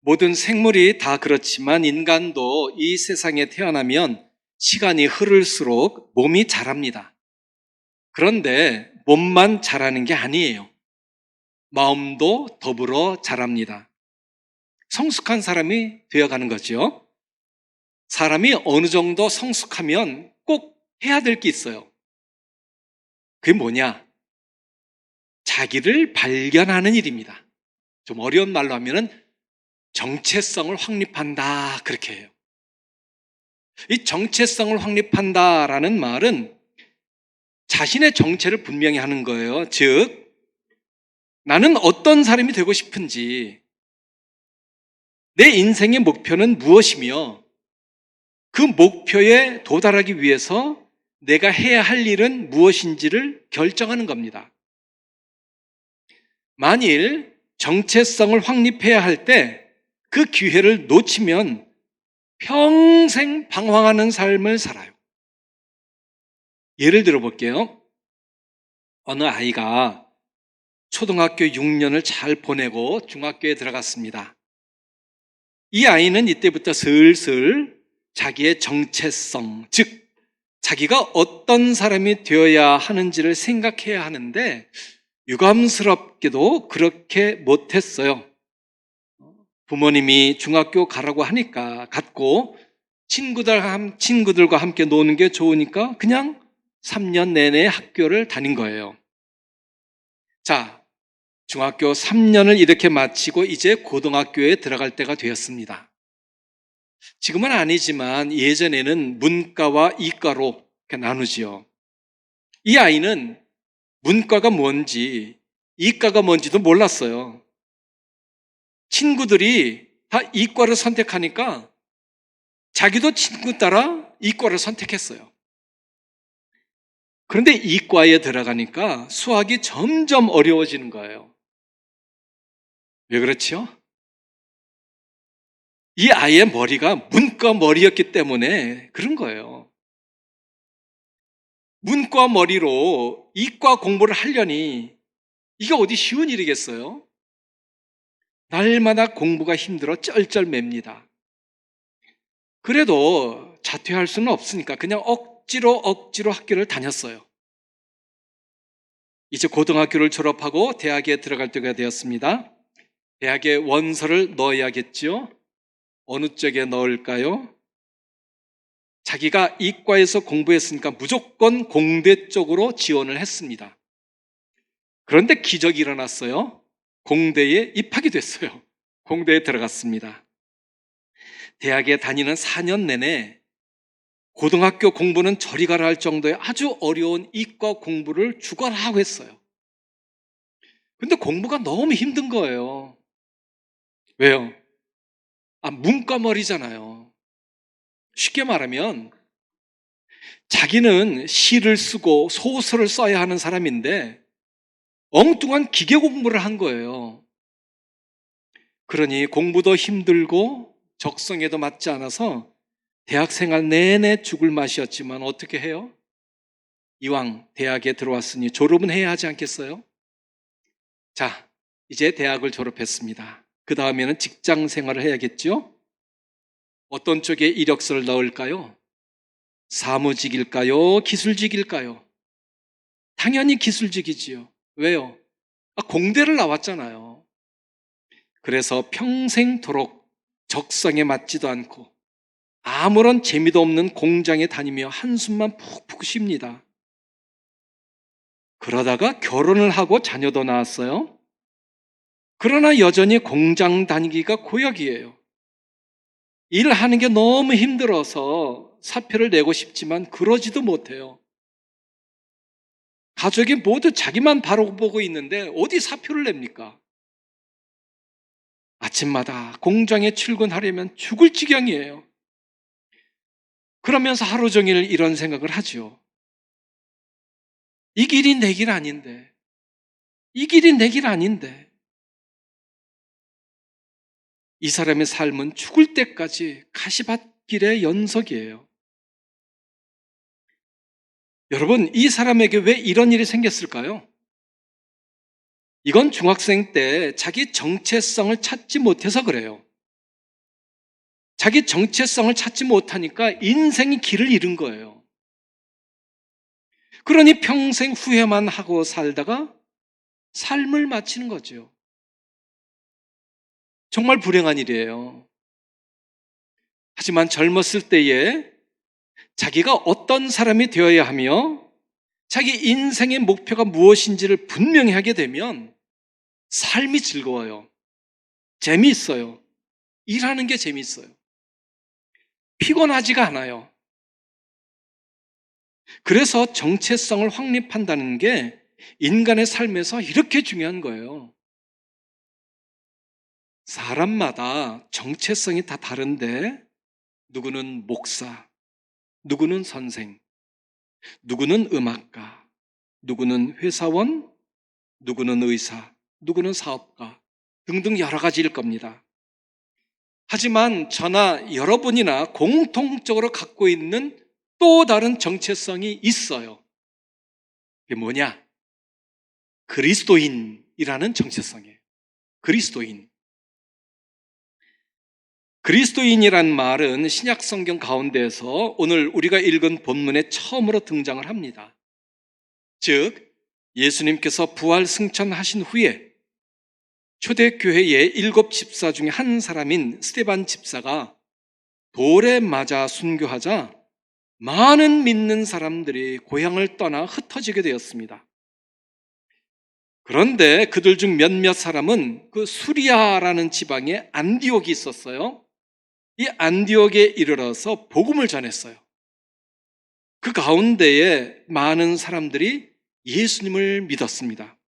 모든 생물이 다 그렇지만 인간도 이 세상에 태어나면 시간이 흐를수록 몸이 자랍니다. 그런데 몸만 자라는 게 아니에요. 마음도 더불어 자랍니다. 성숙한 사람이 되어가는 거죠. 사람이 어느 정도 성숙하면 꼭 해야 될 게 있어요. 그게 뭐냐? 자기를 발견하는 일입니다. 좀 어려운 말로 하면은 정체성을 확립한다, 그렇게 해요. 이 정체성을 확립한다라는 말은 자신의 정체를 분명히 하는 거예요. 즉, 나는 어떤 사람이 되고 싶은지, 내 인생의 목표는 무엇이며 그 목표에 도달하기 위해서 내가 해야 할 일은 무엇인지를 결정하는 겁니다. 만일 정체성을 확립해야 할 때 그 기회를 놓치면 평생 방황하는 삶을 살아요. 예를 들어 볼게요. 어느 아이가 초등학교 6년을 잘 보내고 중학교에 들어갔습니다. 이 아이는 이때부터 슬슬 자기의 정체성, 즉 자기가 어떤 사람이 되어야 하는지를 생각해야 하는데 유감스럽게도 그렇게 못했어요. 부모님이 중학교 가라고 하니까 갔고 친구들과 함께 노는 게 좋으니까 그냥 3년 내내 학교를 다닌 거예요. 자, 중학교 3년을 이렇게 마치고 이제 고등학교에 들어갈 때가 되었습니다. 지금은 아니지만 예전에는 문과와 이과로 이렇게 나누지요. 이 아이는 문과가 뭔지 이과가 뭔지도 몰랐어요. 친구들이 다 이과를 선택하니까 자기도 친구 따라 이과를 선택했어요. 그런데 이과에 들어가니까 수학이 점점 어려워지는 거예요. 왜 그렇죠? 이 아이의 머리가 문과 머리였기 때문에 그런 거예요. 문과 머리로 이과 공부를 하려니 이게 어디 쉬운 일이겠어요? 날마다 공부가 힘들어 쩔쩔맵니다. 그래도 자퇴할 수는 없으니까 그냥 억지로 학교를 다녔어요. 이제 고등학교를 졸업하고 대학에 들어갈 때가 되었습니다. 대학에 원서를 넣어야겠죠? 어느 쪽에 넣을까요? 자기가 이과에서 공부했으니까 무조건 공대 쪽으로 지원을 했습니다. 그런데 기적이 일어났어요. 공대에 입학이 됐어요. 공대에 들어갔습니다. 대학에 다니는 4년 내내 고등학교 공부는 저리 가라 할 정도의 아주 어려운 이과 공부를 죽어라 하고 했어요. 근데 공부가 너무 힘든 거예요. 왜요? 문과머리잖아요. 쉽게 말하면 자기는 시를 쓰고 소설을 써야 하는 사람인데 엉뚱한 기계 공부를 한 거예요. 그러니 공부도 힘들고 적성에도 맞지 않아서 대학생활 내내 죽을 맛이었지만 어떻게 해요? 이왕 대학에 들어왔으니 졸업은 해야 하지 않겠어요? 자, 이제 대학을 졸업했습니다. 그 다음에는 직장 생활을 해야겠죠? 어떤 쪽에 이력서를 넣을까요? 사무직일까요? 기술직일까요? 당연히 기술직이지요. 왜요? 공대를 나왔잖아요. 그래서 평생토록 적성에 맞지도 않고 아무런 재미도 없는 공장에 다니며 한숨만 푹푹 쉽니다. 그러다가 결혼을 하고 자녀도 낳았어요. 그러나 여전히 공장 다니기가 고역이에요. 일하는 게 너무 힘들어서 사표를 내고 싶지만 그러지도 못해요. 가족이 모두 자기만 바라보고 보고 있는데 어디 사표를 냅니까? 아침마다 공장에 출근하려면 죽을 지경이에요. 그러면서 하루 종일 이런 생각을 하죠. 이 길이 내 길 아닌데. 이 길이 내 길 아닌데. 이 사람의 삶은 죽을 때까지 가시밭길의 연속이에요. 여러분, 이 사람에게 왜 이런 일이 생겼을까요? 이건 중학생 때 자기 정체성을 찾지 못해서 그래요. 자기 정체성을 찾지 못하니까 인생이 길을 잃은 거예요. 그러니 평생 후회만 하고 살다가 삶을 마치는 거죠. 정말 불행한 일이에요. 하지만 젊었을 때에 자기가 어떤 사람이 되어야 하며 자기 인생의 목표가 무엇인지를 분명히 하게 되면 삶이 즐거워요. 재미있어요. 일하는 게 재미있어요. 피곤하지가 않아요. 그래서 정체성을 확립한다는 게 인간의 삶에서 이렇게 중요한 거예요. 사람마다 정체성이 다 다른데 누구는 목사, 누구는 선생, 누구는 음악가, 누구는 회사원, 누구는 의사, 누구는 사업가 등등 여러 가지일 겁니다. 하지만 저나 여러분이나 공통적으로 갖고 있는 또 다른 정체성이 있어요. 그게 뭐냐? 그리스도인이라는 정체성이에요. 그리스도인. 그리스도인이란 말은 신약 성경 가운데에서 오늘 우리가 읽은 본문에 처음으로 등장을 합니다. 즉, 예수님께서 부활 승천하신 후에 초대교회의 7 집사 중에 한 사람인 스데반 집사가 돌에 맞아 순교하자 많은 믿는 사람들이 고향을 떠나 흩어지게 되었습니다. 그런데 그들 중 몇몇 사람은 그 수리아라는 지방에 안디옥이 있었어요. 이 안디옥에 이르러서 복음을 전했어요. 그 가운데에 많은 사람들이 예수님을 믿었습니다.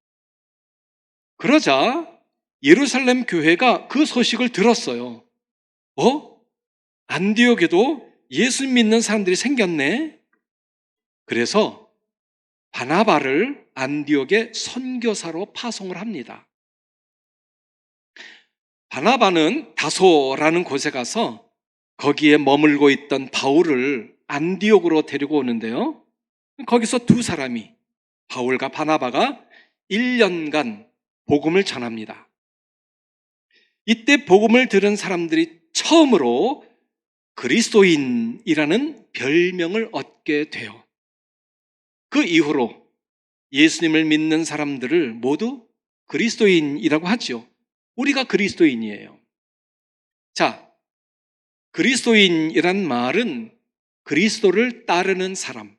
그러자 예루살렘 교회가 그 소식을 들었어요. 안디옥에도 예수 믿는 사람들이 생겼네. 그래서 바나바를 안디옥의 선교사로 파송을 합니다. 바나바는 다소라는 곳에 가서 거기에 머물고 있던 바울을 안디옥으로 데리고 오는데요. 거기서 두 사람이, 바울과 바나바가 1년간 복음을 전합니다. 이때 복음을 들은 사람들이 처음으로 그리스도인이라는 별명을 얻게 돼요. 그 이후로 예수님을 믿는 사람들을 모두 그리스도인이라고 하죠. 우리가 그리스도인이에요. 자, 그리스도인이란 말은 그리스도를 따르는 사람,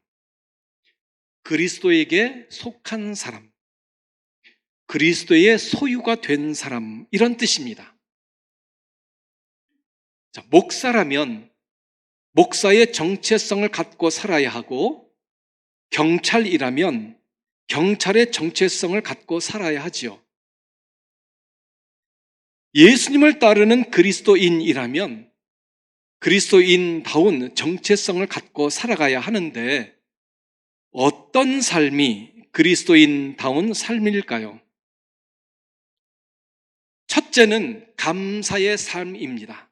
그리스도에게 속한 사람, 그리스도의 소유가 된 사람, 이런 뜻입니다. 자, 목사라면 목사의 정체성을 갖고 살아야 하고, 경찰이라면 경찰의 정체성을 갖고 살아야 하지요. 예수님을 따르는 그리스도인이라면 그리스도인다운 정체성을 갖고 살아가야 하는데, 어떤 삶이 그리스도인다운 삶일까요? 첫째는 감사의 삶입니다.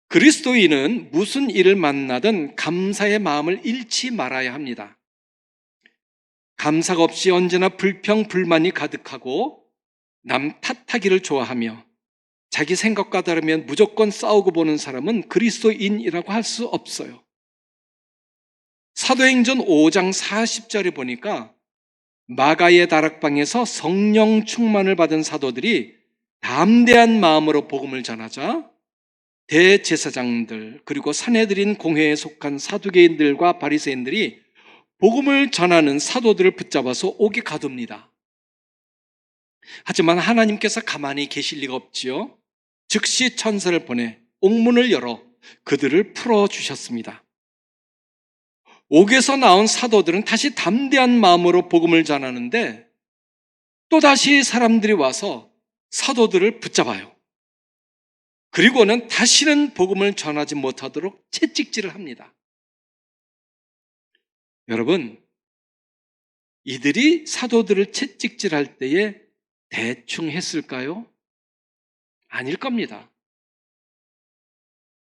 그리스도인은 무슨 일을 만나든 감사의 마음을 잃지 말아야 합니다. 감사가 없이 언제나 불평, 불만이 가득하고 남 탓하기를 좋아하며 자기 생각과 다르면 무조건 싸우고 보는 사람은 그리스도인이라고 할 수 없어요. 사도행전 5장 40절에 보니까 마가의 다락방에서 성령 충만을 받은 사도들이 담대한 마음으로 복음을 전하자 대제사장들 그리고 산헤드린 공회에 속한 사두개인들과 바리새인들이 복음을 전하는 사도들을 붙잡아서 옥에 가둡니다. 하지만 하나님께서 가만히 계실 리가 없지요. 즉시 천사를 보내 옥문을 열어 그들을 풀어주셨습니다. 옥에서 나온 사도들은 다시 담대한 마음으로 복음을 전하는데 또다시 사람들이 와서 사도들을 붙잡아요. 그리고는 다시는 복음을 전하지 못하도록 채찍질을 합니다. 여러분, 이들이 사도들을 채찍질할 때에 대충 했을까요? 아닐 겁니다.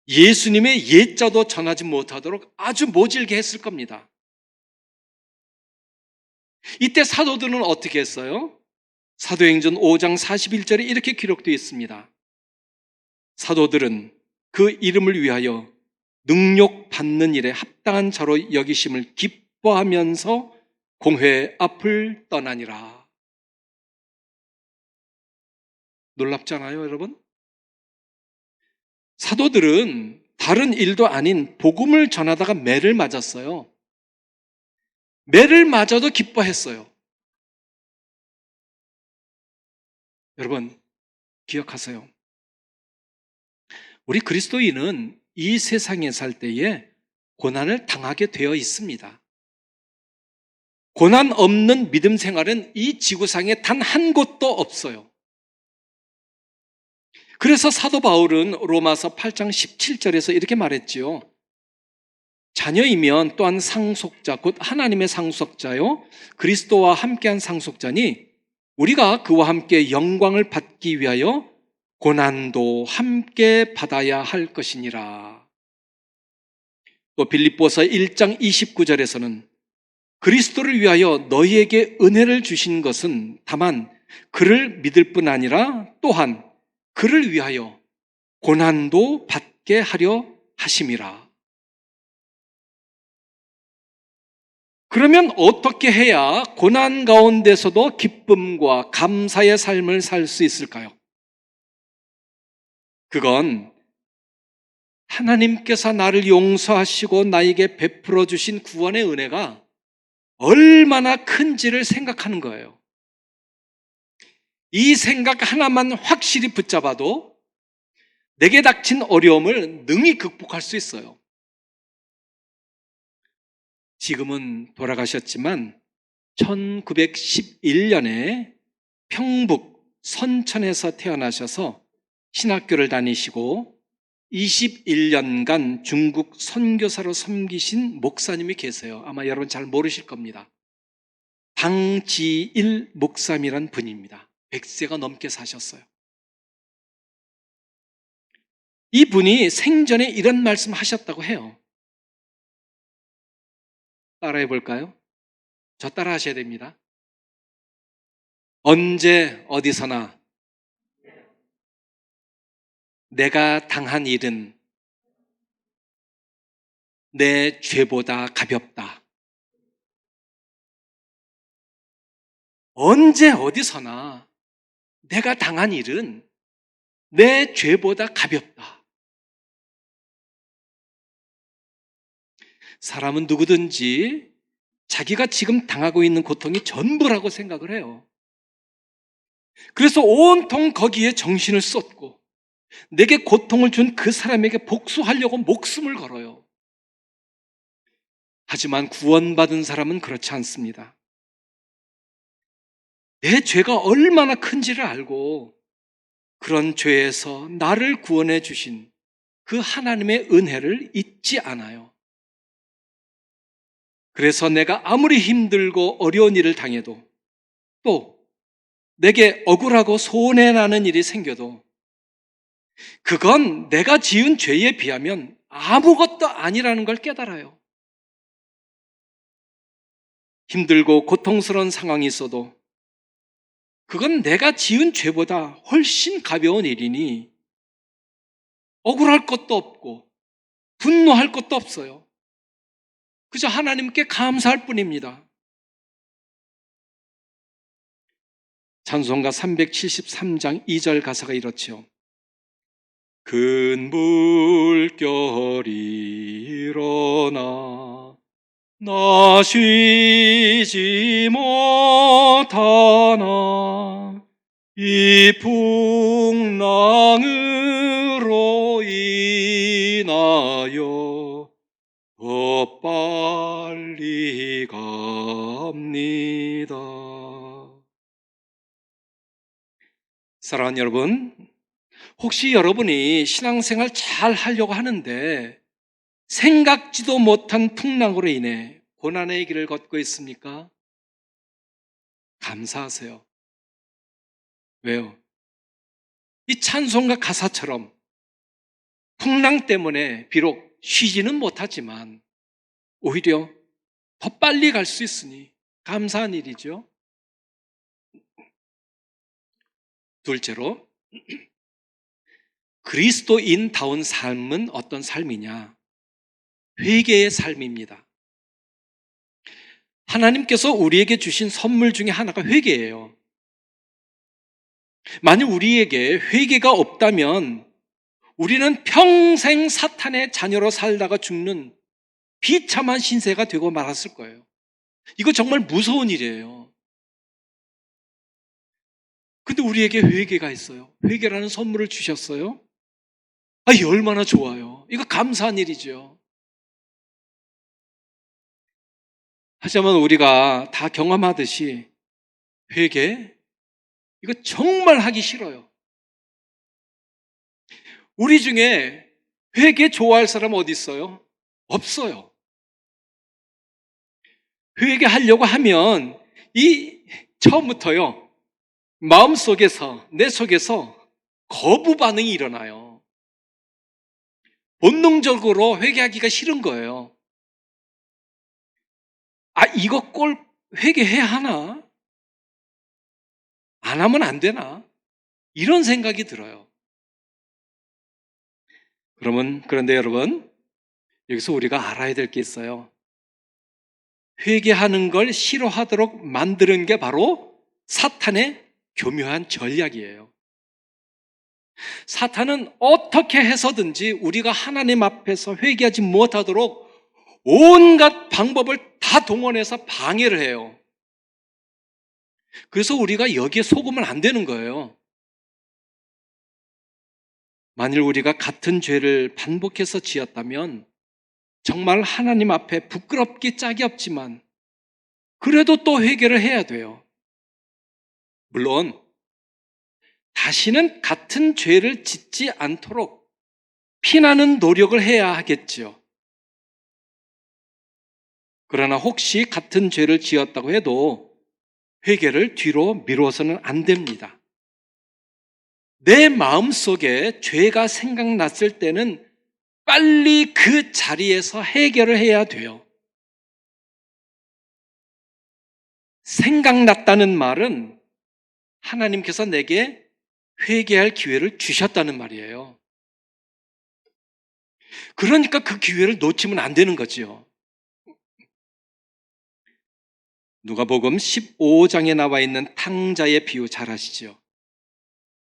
예수님의 예자도 전하지 못하도록 아주 모질게 했을 겁니다. 이때 사도들은 어떻게 했어요? 사도행전 5장 41절에 이렇게 기록되어 있습니다. 사도들은 그 이름을 위하여 능욕받는 일에 합당한 자로 여기심을 기뻐하면서 공회 앞을 떠나니라. 놀랍잖아요, 여러분? 사도들은 다른 일도 아닌 복음을 전하다가 매를 맞았어요. 매를 맞아도 기뻐했어요. 여러분, 기억하세요. 우리 그리스도인은 이 세상에 살 때에 고난을 당하게 되어 있습니다. 고난 없는 믿음 생활은 이 지구상에 단 한 곳도 없어요. 그래서 사도 바울은 로마서 8장 17절에서 이렇게 말했지요. 자녀이면 또한 상속자, 곧 하나님의 상속자요, 그리스도와 함께한 상속자니 우리가 그와 함께 영광을 받기 위하여 고난도 함께 받아야 할 것이니라. 또 빌립보서 1장 29절에서는 그리스도를 위하여 너희에게 은혜를 주신 것은 다만 그를 믿을 뿐 아니라 또한 그를 위하여 고난도 받게 하려 하심이라. 그러면 어떻게 해야 고난 가운데서도 기쁨과 감사의 삶을 살 수 있을까요? 그건 하나님께서 나를 용서하시고 나에게 베풀어 주신 구원의 은혜가 얼마나 큰지를 생각하는 거예요. 이 생각 하나만 확실히 붙잡아도 내게 닥친 어려움을 능히 극복할 수 있어요. 지금은 돌아가셨지만 1911년에 평북 선천에서 태어나셔서 신학교를 다니시고 21년간 중국 선교사로 섬기신 목사님이 계세요. 아마 여러분 잘 모르실 겁니다. 방지일 목사님이란 분입니다. 100세가 넘게 사셨어요. 이분이 생전에 이런 말씀 하셨다고 해요. 따라해 볼까요? 저 따라 하셔야 됩니다. 언제 어디서나 내가 당한 일은 내 죄보다 가볍다. 언제 어디서나 내가 당한 일은 내 죄보다 가볍다. 사람은 누구든지 자기가 지금 당하고 있는 고통이 전부라고 생각을 해요. 그래서 온통 거기에 정신을 쏟고 내게 고통을 준 그 사람에게 복수하려고 목숨을 걸어요. 하지만 구원받은 사람은 그렇지 않습니다. 내 죄가 얼마나 큰지를 알고 그런 죄에서 나를 구원해 주신 그 하나님의 은혜를 잊지 않아요. 그래서 내가 아무리 힘들고 어려운 일을 당해도 또 내게 억울하고 손해나는 일이 생겨도 그건 내가 지은 죄에 비하면 아무것도 아니라는 걸 깨달아요. 힘들고 고통스러운 상황이 있어도 그건 내가 지은 죄보다 훨씬 가벼운 일이니 억울할 것도 없고 분노할 것도 없어요. 그저 하나님께 감사할 뿐입니다. 찬송가 373장 2절 가사가 이렇죠. 큰 물결이 일어나 나 쉬지 못하나 이 풍랑으로 인하여 더 빨리 갑니다. 사랑하는 여러분, 혹시 여러분이 신앙생활 잘 하려고 하는데 생각지도 못한 풍랑으로 인해 고난의 길을 걷고 있습니까? 감사하세요. 왜요? 이 찬송가 가사처럼 풍랑 때문에 비록 쉬지는 못하지만 오히려 더 빨리 갈 수 있으니 감사한 일이죠. 둘째로 그리스도인다운 삶은 어떤 삶이냐? 회개의 삶입니다. 하나님께서 우리에게 주신 선물 중에 하나가 회개예요. 만약 우리에게 회개가 없다면 우리는 평생 사탄의 자녀로 살다가 죽는 비참한 신세가 되고 말았을 거예요. 이거 정말 무서운 일이에요. 근데 우리에게 회개가 있어요. 회개라는 선물을 주셨어요. 이 얼마나 좋아요. 이거 감사한 일이죠. 하지만 우리가 다 경험하듯이 회개, 이거 정말 하기 싫어요. 우리 중에 회개 좋아할 사람 어디 있어요? 없어요. 회개하려고 하면 처음부터요, 마음속에서, 내 속에서 거부 반응이 일어나요. 본능적으로 회개하기가 싫은 거예요. 이거 꼴 회개해야 하나? 안 하면 안 되나? 이런 생각이 들어요. 그런데 여러분, 여기서 우리가 알아야 될 게 있어요. 회개하는 걸 싫어하도록 만드는 게 바로 사탄의 교묘한 전략이에요. 사탄은 어떻게 해서든지 우리가 하나님 앞에서 회개하지 못하도록 온갖 방법을 다 동원해서 방해를 해요. 그래서 우리가 여기에 속으면 안 되는 거예요. 만일 우리가 같은 죄를 반복해서 지었다면 정말 하나님 앞에 부끄럽기 짝이 없지만 그래도 또 회개를 해야 돼요. 물론 다시는 같은 죄를 짓지 않도록 피나는 노력을 해야 하겠죠. 그러나 혹시 같은 죄를 지었다고 해도 회개를 뒤로 미루어서는 안 됩니다. 내 마음속에 죄가 생각났을 때는 빨리 그 자리에서 해결을 해야 돼요. 생각났다는 말은 하나님께서 내게 회개할 기회를 주셨다는 말이에요. 그러니까 그 기회를 놓치면 안 되는 거죠. 누가복음 15장에 나와 있는 탕자의 비유 잘 아시죠?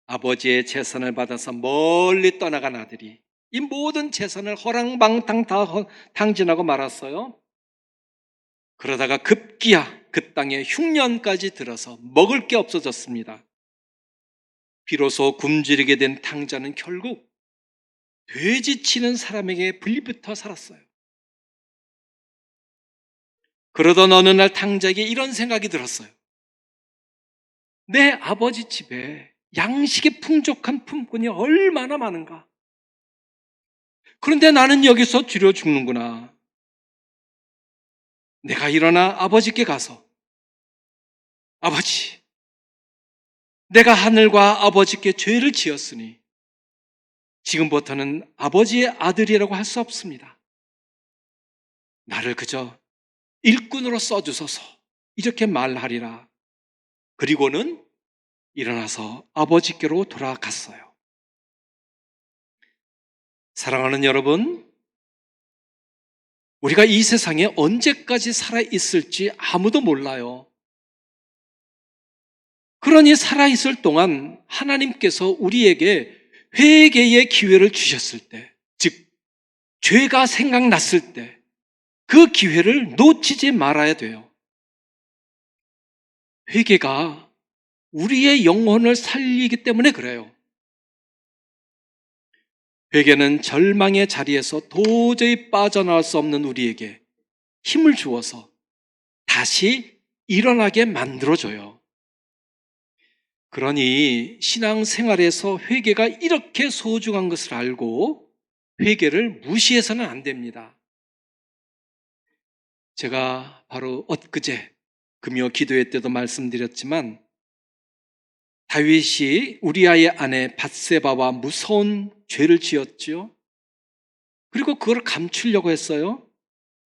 아버지의 재산을 받아서 멀리 떠나간 아들이 이 모든 재산을 허랑방탕 다 탕진하고 말았어요. 그러다가 급기야 그 땅에 흉년까지 들어서 먹을 게 없어졌습니다. 비로소 굶주리게 된 탕자는 결국 돼지 치는 사람에게 불리붙어 살았어요. 그러던 어느 날 탕자에게 이런 생각이 들었어요. 내 아버지 집에 양식이 풍족한 품꾼이 얼마나 많은가. 그런데 나는 여기서 줄여 죽는구나. 내가 일어나 아버지께 가서 아버지, 내가 하늘과 아버지께 죄를 지었으니 지금부터는 아버지의 아들이라고 할 수 없습니다. 나를 그저 일꾼으로 써주소서 이렇게 말하리라. 그리고는 일어나서 아버지께로 돌아갔어요. 사랑하는 여러분, 우리가 이 세상에 언제까지 살아있을지 아무도 몰라요. 그러니 살아있을 동안 하나님께서 우리에게 회개의 기회를 주셨을 때, 즉 죄가 생각났을 때 그 기회를 놓치지 말아야 돼요. 회개가 우리의 영혼을 살리기 때문에 그래요. 회개는 절망의 자리에서 도저히 빠져나올 수 없는 우리에게 힘을 주어서 다시 일어나게 만들어줘요. 그러니 신앙생활에서 회개가 이렇게 소중한 것을 알고 회개를 무시해서는 안 됩니다. 제가 바로 엊그제 금요 기도회 때도 말씀드렸지만 다윗이 우리아의 아내 밧세바와 무서운 죄를 지었죠. 그리고 그걸 감추려고 했어요.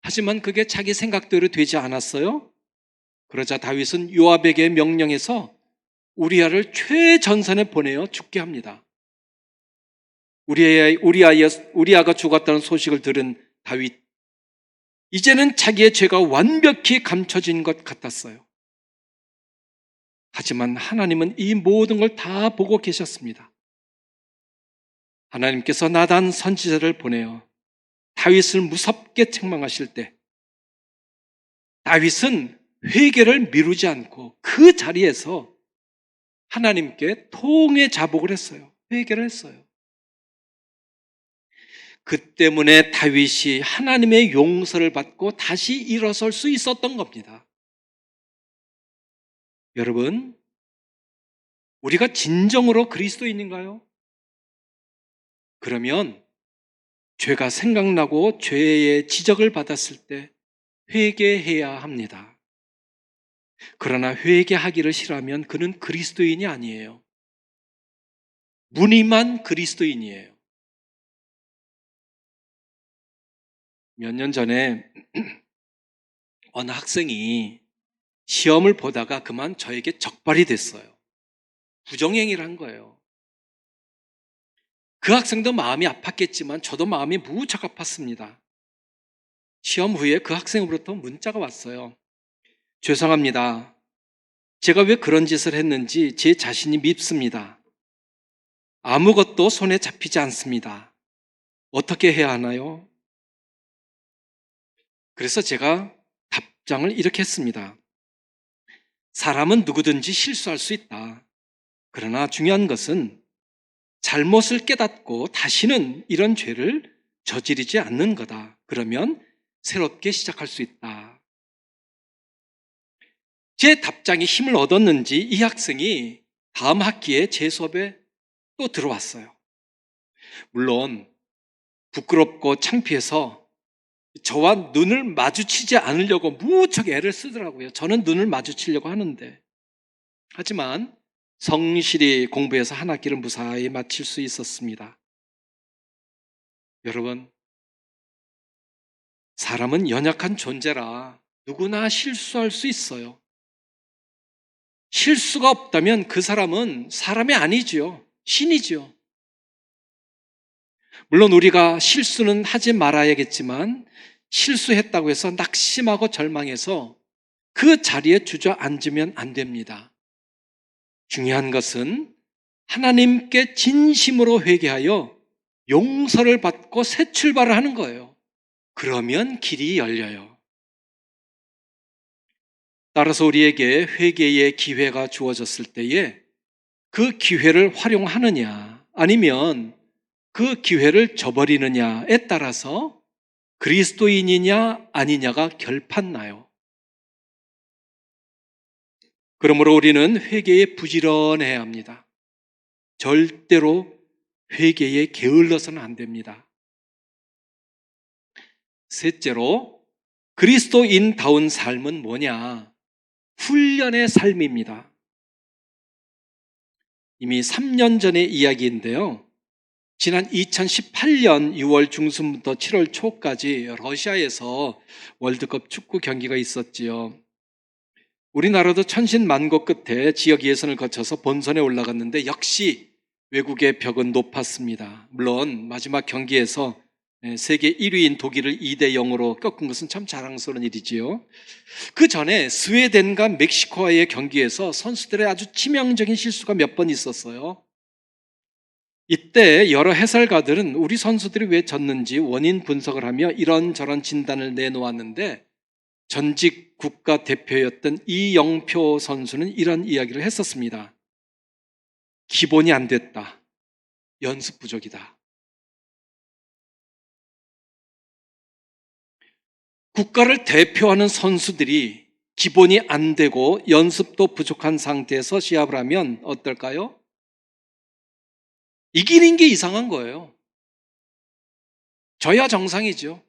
하지만 그게 자기 생각대로 되지 않았어요. 그러자 다윗은 요압에게 명령해서 우리아를 최전선에 보내어 죽게 합니다. 우리아가 죽었다는 소식을 들은 다윗. 이제는 자기의 죄가 완벽히 감춰진 것 같았어요. 하지만 하나님은 이 모든 걸 다 보고 계셨습니다. 하나님께서 나단 선지자를 보내어 다윗을 무섭게 책망하실 때 다윗은 회개를 미루지 않고 그 자리에서 하나님께 통회 자복을 했어요. 회개를 했어요. 그 때문에 다윗이 하나님의 용서를 받고 다시 일어설 수 있었던 겁니다. 여러분, 우리가 진정으로 그리스도인인가요? 그러면 죄가 생각나고 죄의 지적을 받았을 때 회개해야 합니다. 그러나 회개하기를 싫어하면 그는 그리스도인이 아니에요. 무늬만 그리스도인이에요. 몇 년 전에 어느 학생이 시험을 보다가 그만 저에게 적발이 됐어요. 부정행위를 한 거예요. 그 학생도 마음이 아팠겠지만 저도 마음이 무척 아팠습니다. 시험 후에 그 학생으로부터 문자가 왔어요. 죄송합니다. 제가 왜 그런 짓을 했는지 제 자신이 밉습니다. 아무것도 손에 잡히지 않습니다. 어떻게 해야 하나요? 그래서 제가 답장을 이렇게 했습니다. 사람은 누구든지 실수할 수 있다. 그러나 중요한 것은 잘못을 깨닫고 다시는 이런 죄를 저지르지 않는 거다. 그러면 새롭게 시작할 수 있다. 제 답장이 힘을 얻었는지 이 학생이 다음 학기에 제 수업에 또 들어왔어요. 물론 부끄럽고 창피해서 저와 눈을 마주치지 않으려고 무척 애를 쓰더라고요. 저는 눈을 마주치려고 하는데. 하지만 성실히 공부해서 한 학기를 무사히 마칠 수 있었습니다. 여러분, 사람은 연약한 존재라 누구나 실수할 수 있어요. 실수가 없다면 그 사람은 사람이 아니지요. 신이지요. 물론 우리가 실수는 하지 말아야겠지만 실수했다고 해서 낙심하고 절망해서 그 자리에 주저앉으면 안 됩니다. 중요한 것은 하나님께 진심으로 회개하여 용서를 받고 새 출발을 하는 거예요. 그러면 길이 열려요. 따라서 우리에게 회개의 기회가 주어졌을 때에 그 기회를 활용하느냐 아니면 그 기회를 저버리느냐에 따라서 그리스도인이냐 아니냐가 결판나요. 그러므로 우리는 회개에 부지런해야 합니다. 절대로 회개에 게을러서는 안 됩니다. 셋째로 그리스도인다운 삶은 뭐냐? 훈련의 삶입니다. 이미 3년 전의 이야기인데요. 지난 2018년 6월 중순부터 7월 초까지 러시아에서 월드컵 축구 경기가 있었지요. 우리나라도 천신만고 끝에 지역 예선을 거쳐서 본선에 올라갔는데 역시 외국의 벽은 높았습니다. 물론 마지막 경기에서 세계 1위인 독일을 2대0으로 꺾은 것은 참 자랑스러운 일이지요. 그 전에 스웨덴과 멕시코와의 경기에서 선수들의 아주 치명적인 실수가 몇 번 있었어요. 이때 여러 해설가들은 우리 선수들이 왜 졌는지 원인 분석을 하며 이런저런 진단을 내놓았는데 전직 국가대표였던 이영표 선수는 이런 이야기를 했었습니다. 기본이 안 됐다. 연습 부족이다. 국가를 대표하는 선수들이 기본이 안 되고 연습도 부족한 상태에서 시합을 하면 어떨까요? 이기는 게 이상한 거예요. 져야 정상이죠.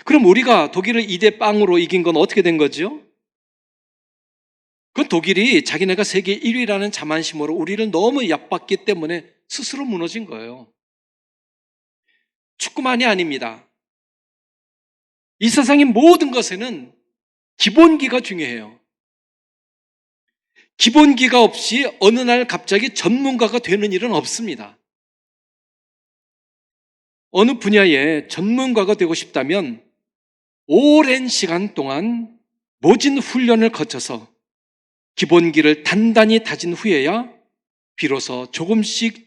그럼 우리가 독일을 2대0으로 이긴 건 어떻게 된 거죠? 그건 독일이 자기네가 세계 1위라는 자만심으로 우리를 너무 얕봤기 때문에 스스로 무너진 거예요. 축구만이 아닙니다. 이 세상의 모든 것에는 기본기가 중요해요. 기본기가 없이 어느 날 갑자기 전문가가 되는 일은 없습니다. 어느 분야의 전문가가 되고 싶다면 오랜 시간 동안 모진 훈련을 거쳐서 기본기를 단단히 다진 후에야 비로소 조금씩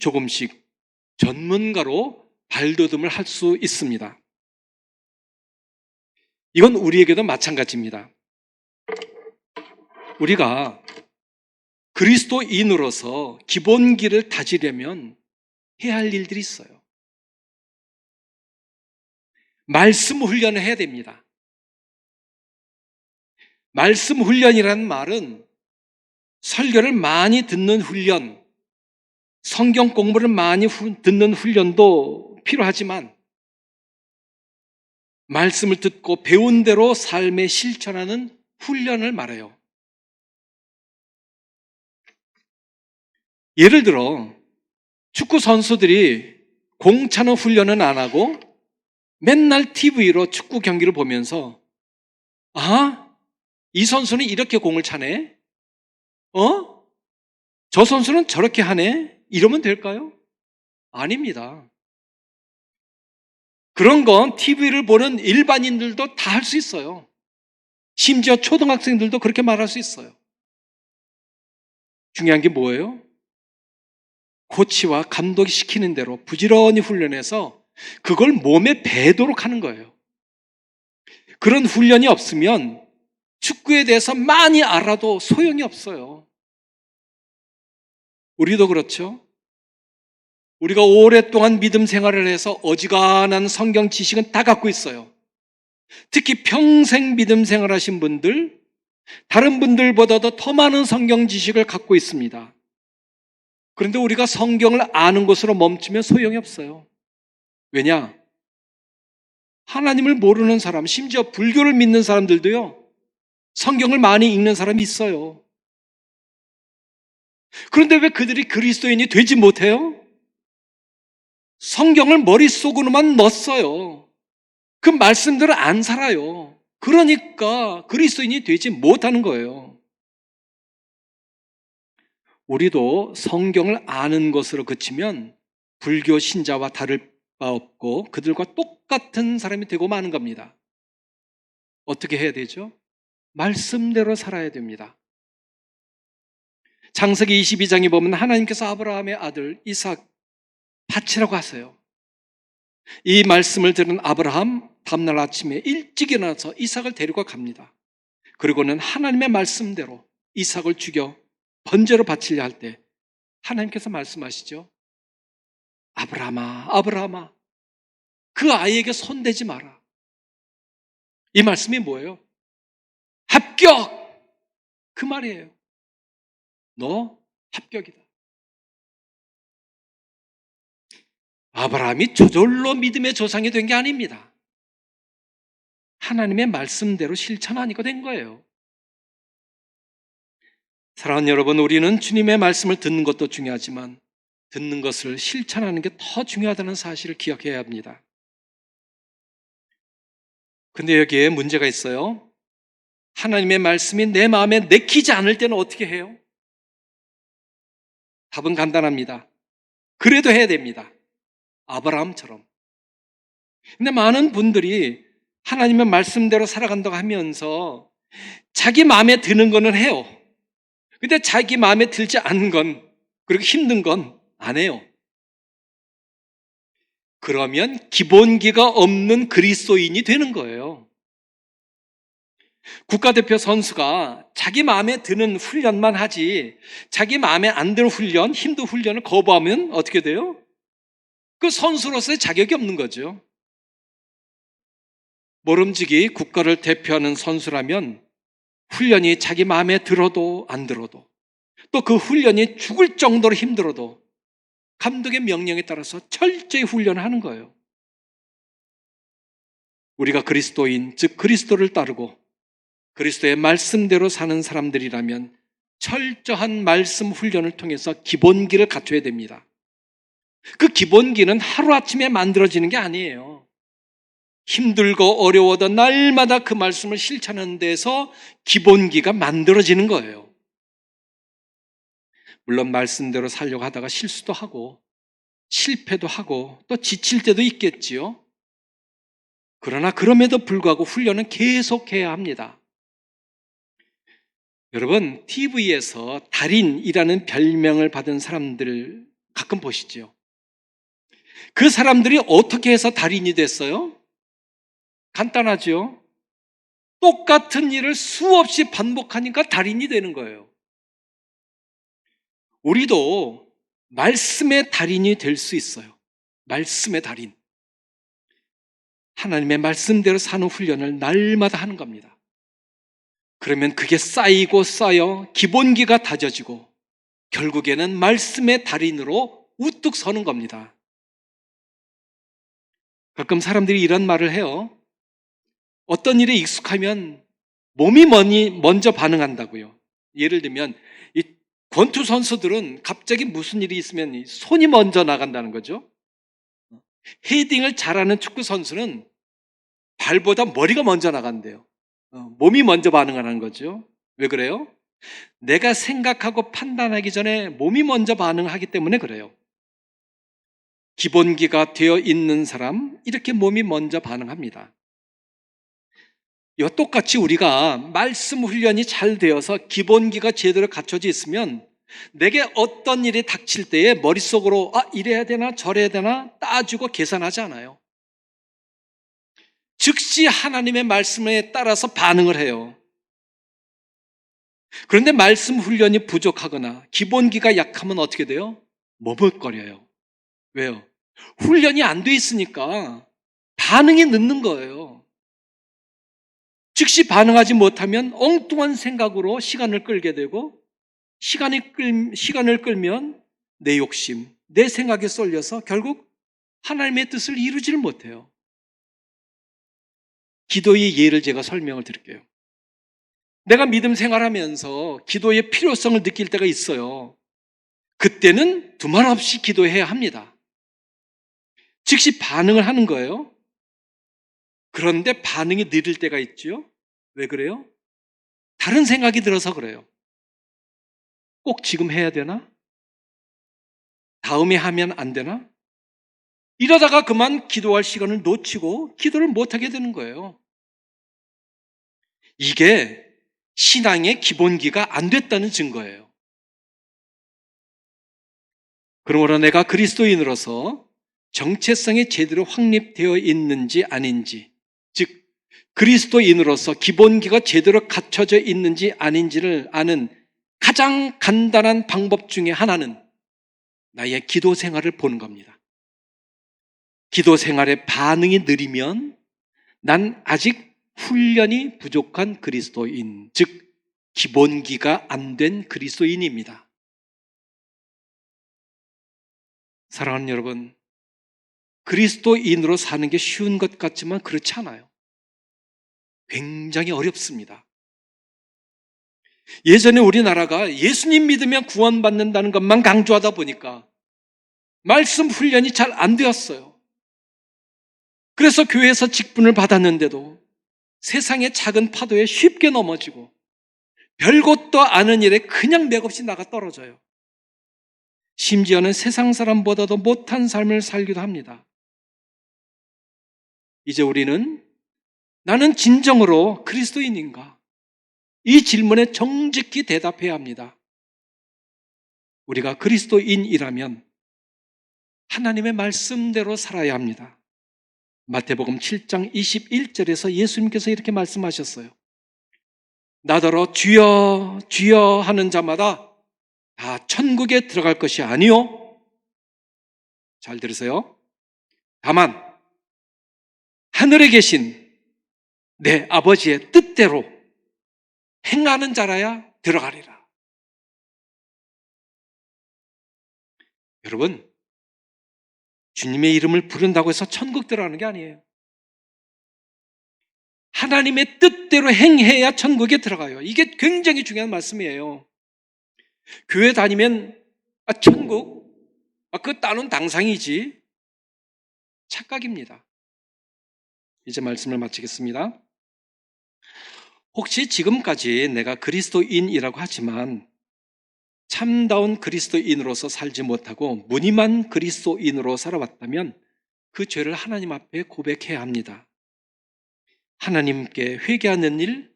전문가로 발돋움을 할 수 있습니다. 이건 우리에게도 마찬가지입니다. 우리가 그리스도인으로서 기본기를 다지려면 해야 할 일들이 있어요. 말씀 훈련을 해야 됩니다. 말씀 훈련이라는 말은 설교를 많이 듣는 훈련, 성경 공부를 많이 듣는 훈련도 필요하지만 말씀을 듣고 배운 대로 삶에 실천하는 훈련을 말해요. 예를 들어 축구 선수들이 공 차는 훈련은 안 하고 맨날 TV로 축구 경기를 보면서 이 선수는 이렇게 공을 차네? 저 선수는 저렇게 하네? 이러면 될까요? 아닙니다. 그런 건 TV를 보는 일반인들도 다 할 수 있어요. 심지어 초등학생들도 그렇게 말할 수 있어요. 중요한 게 뭐예요? 코치와 감독이 시키는 대로 부지런히 훈련해서 그걸 몸에 배도록 하는 거예요. 그런 훈련이 없으면 축구에 대해서 많이 알아도 소용이 없어요. 우리도 그렇죠? 우리가 오랫동안 믿음 생활을 해서 어지간한 성경 지식은 다 갖고 있어요. 특히 평생 믿음 생활하신 분들, 다른 분들보다도 더 많은 성경 지식을 갖고 있습니다. 그런데 우리가 성경을 아는 것으로 멈추면 소용이 없어요. 왜냐? 하나님을 모르는 사람, 심지어 불교를 믿는 사람들도요, 성경을 많이 읽는 사람이 있어요. 그런데 왜 그들이 그리스도인이 되지 못해요? 성경을 머릿속으로만 넣었어요. 그 말씀대로 안 살아요. 그러니까 그리스도인이 되지 못하는 거예요. 우리도 성경을 아는 것으로 그치면 불교 신자와 다를 바 없고 그들과 똑같은 사람이 되고 마는 겁니다. 어떻게 해야 되죠? 말씀대로 살아야 됩니다. 창세기 22장에 보면 하나님께서 아브라함의 아들 이삭 바치라고 하세요. 이 말씀을 들은 아브라함 다음날 아침에 일찍 일어나서 이삭을 데리고 갑니다. 그리고는 하나님의 말씀대로 이삭을 죽여 번제로 바치려 할 때 하나님께서 말씀하시죠. 아브라함아, 아브라함아, 그 아이에게 손대지 마라. 이 말씀이 뭐예요? 합격! 그 말이에요. 너 합격이다. 아브라함이 저절로 믿음의 조상이 된 게 아닙니다. 하나님의 말씀대로 실천하니까 된 거예요. 사랑하는 여러분, 우리는 주님의 말씀을 듣는 것도 중요하지만 듣는 것을 실천하는 게 더 중요하다는 사실을 기억해야 합니다. 근데 여기에 문제가 있어요. 하나님의 말씀이 내 마음에 내키지 않을 때는 어떻게 해요? 답은 간단합니다. 그래도 해야 됩니다. 아브라함처럼. 근데 많은 분들이 하나님의 말씀대로 살아간다고 하면서 자기 마음에 드는 거는 해요. 근데 자기 마음에 들지 않은 건, 그리고 힘든 건 안 해요. 그러면 기본기가 없는 그리스도인이 되는 거예요. 국가대표 선수가 자기 마음에 드는 훈련만 하지 자기 마음에 안 드는 훈련, 힘든 훈련을 거부하면 어떻게 돼요? 그 선수로서의 자격이 없는 거죠. 모름지기 국가를 대표하는 선수라면 훈련이 자기 마음에 들어도 안 들어도 또 그 훈련이 죽을 정도로 힘들어도 감독의 명령에 따라서 철저히 훈련을 하는 거예요. 우리가 그리스도인, 즉 그리스도를 따르고 그리스도의 말씀대로 사는 사람들이라면 철저한 말씀 훈련을 통해서 기본기를 갖춰야 됩니다. 그 기본기는 하루아침에 만들어지는 게 아니에요. 힘들고 어려워도 날마다 그 말씀을 실천하는 데서 기본기가 만들어지는 거예요. 물론 말씀대로 살려고 하다가 실수도 하고 실패도 하고 또 지칠 때도 있겠지요. 그러나 그럼에도 불구하고 훈련은 계속해야 합니다. 여러분, TV에서 달인이라는 별명을 받은 사람들을 가끔 보시죠. 그 사람들이 어떻게 해서 달인이 됐어요? 간단하죠. 똑같은 일을 수없이 반복하니까 달인이 되는 거예요. 우리도 말씀의 달인이 될 수 있어요. 말씀의 달인. 하나님의 말씀대로 사는 훈련을 날마다 하는 겁니다. 그러면 그게 쌓이고 쌓여 기본기가 다져지고 결국에는 말씀의 달인으로 우뚝 서는 겁니다. 가끔 사람들이 이런 말을 해요. 어떤 일에 익숙하면 몸이 먼저 반응한다고요. 예를 들면 이 권투 선수들은 갑자기 무슨 일이 있으면 손이 먼저 나간다는 거죠. 헤딩을 잘하는 축구 선수는 발보다 머리가 먼저 나간대요. 몸이 먼저 반응하는 거죠. 왜 그래요? 내가 생각하고 판단하기 전에 몸이 먼저 반응하기 때문에 그래요. 기본기가 되어 있는 사람, 이렇게 몸이 먼저 반응합니다. 이와 똑같이 우리가 말씀 훈련이 잘 되어서 기본기가 제대로 갖춰져 있으면 내게 어떤 일이 닥칠 때에 머릿속으로 이래야 되나 저래야 되나 따지고 계산하지 않아요. 즉시 하나님의 말씀에 따라서 반응을 해요. 그런데 말씀 훈련이 부족하거나 기본기가 약하면 어떻게 돼요? 머뭇거려요. 왜요? 훈련이 안 돼 있으니까 반응이 늦는 거예요. 즉시 반응하지 못하면 엉뚱한 생각으로 시간을 끌게 되고 시간을 끌면 내 욕심, 내 생각에 쏠려서 결국 하나님의 뜻을 이루지를 못해요. 기도의 예를 제가 설명을 드릴게요. 내가 믿음 생활하면서 기도의 필요성을 느낄 때가 있어요. 그때는 두말 없이 기도해야 합니다. 즉시 반응을 하는 거예요. 그런데 반응이 느릴 때가 있죠. 왜 그래요? 다른 생각이 들어서 그래요. 꼭 지금 해야 되나? 다음에 하면 안 되나? 이러다가 그만 기도할 시간을 놓치고 기도를 못하게 되는 거예요. 이게 신앙의 기본기가 안 됐다는 증거예요. 그러므로 내가 그리스도인으로서 정체성이 제대로 확립되어 있는지 아닌지, 즉 그리스도인으로서 기본기가 제대로 갖춰져 있는지 아닌지를 아는 가장 간단한 방법 중에 하나는 나의 기도 생활을 보는 겁니다. 기도 생활의 반응이 느리면 난 아직 훈련이 부족한 그리스도인, 즉 기본기가 안 된 그리스도인입니다. 사랑하는 여러분, 그리스도인으로 사는 게 쉬운 것 같지만 그렇지 않아요. 굉장히 어렵습니다. 예전에 우리나라가 예수님 믿으면 구원받는다는 것만 강조하다 보니까 말씀 훈련이 잘 안 되었어요. 그래서 교회에서 직분을 받았는데도 세상의 작은 파도에 쉽게 넘어지고 별것도 아는 일에 그냥 맥없이 나가 떨어져요. 심지어는 세상 사람보다도 못한 삶을 살기도 합니다. 이제 우리는 나는 진정으로 그리스도인인가? 이 질문에 정직히 대답해야 합니다. 우리가 그리스도인이라면 하나님의 말씀대로 살아야 합니다. 마태복음 7장 21절에서 예수님께서 이렇게 말씀하셨어요. 나더러 주여 주여 하는 자마다 다 천국에 들어갈 것이 아니요. 잘 들으세요. 다만 하늘에 계신 내 아버지의 뜻대로 행하는 자라야 들어가리라. 여러분, 주님의 이름을 부른다고 해서 천국 들어가는 게 아니에요. 하나님의 뜻대로 행해야 천국에 들어가요. 이게 굉장히 중요한 말씀이에요. 교회 다니면 천국, 그거 따놓은 당상이지. 착각입니다. 이제 말씀을 마치겠습니다. 혹시 지금까지 내가 그리스도인이라고 하지만 참다운 그리스도인으로서 살지 못하고 무늬만 그리스도인으로 살아왔다면 그 죄를 하나님 앞에 고백해야 합니다. 하나님께 회개하는 일,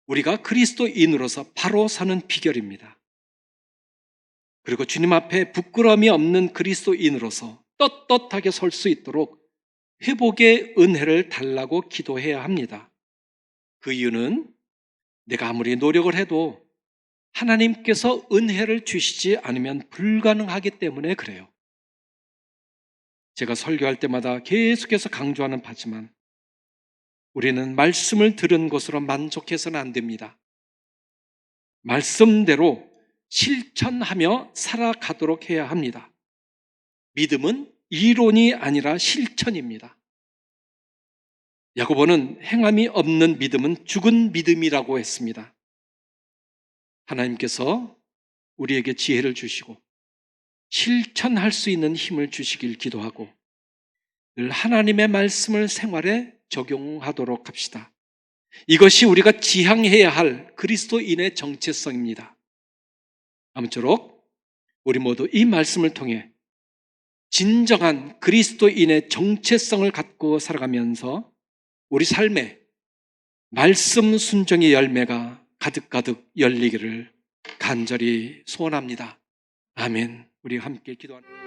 우리가 그리스도인으로서 바로 사는 비결입니다. 그리고 주님 앞에 부끄러움이 없는 그리스도인으로서 떳떳하게 설 수 있도록 회복의 은혜를 달라고 기도해야 합니다. 그 이유는 내가 아무리 노력을 해도 하나님께서 은혜를 주시지 않으면 불가능하기 때문에 그래요. 제가 설교할 때마다 계속해서 강조하는 바지만 우리는 말씀을 들은 것으로 만족해서는 안 됩니다. 말씀대로 실천하며 살아가도록 해야 합니다. 믿음은 이론이 아니라 실천입니다. 야고보는 행함이 없는 믿음은 죽은 믿음이라고 했습니다. 하나님께서 우리에게 지혜를 주시고 실천할 수 있는 힘을 주시길 기도하고 늘 하나님의 말씀을 생활에 적용하도록 합시다. 이것이 우리가 지향해야 할 그리스도인의 정체성입니다. 아무쪼록 우리 모두 이 말씀을 통해 진정한 그리스도인의 정체성을 갖고 살아가면서 우리 삶에 말씀 순종의 열매가 가득가득 열리기를 간절히 소원합니다. 아멘. 우리 함께 기도합니다.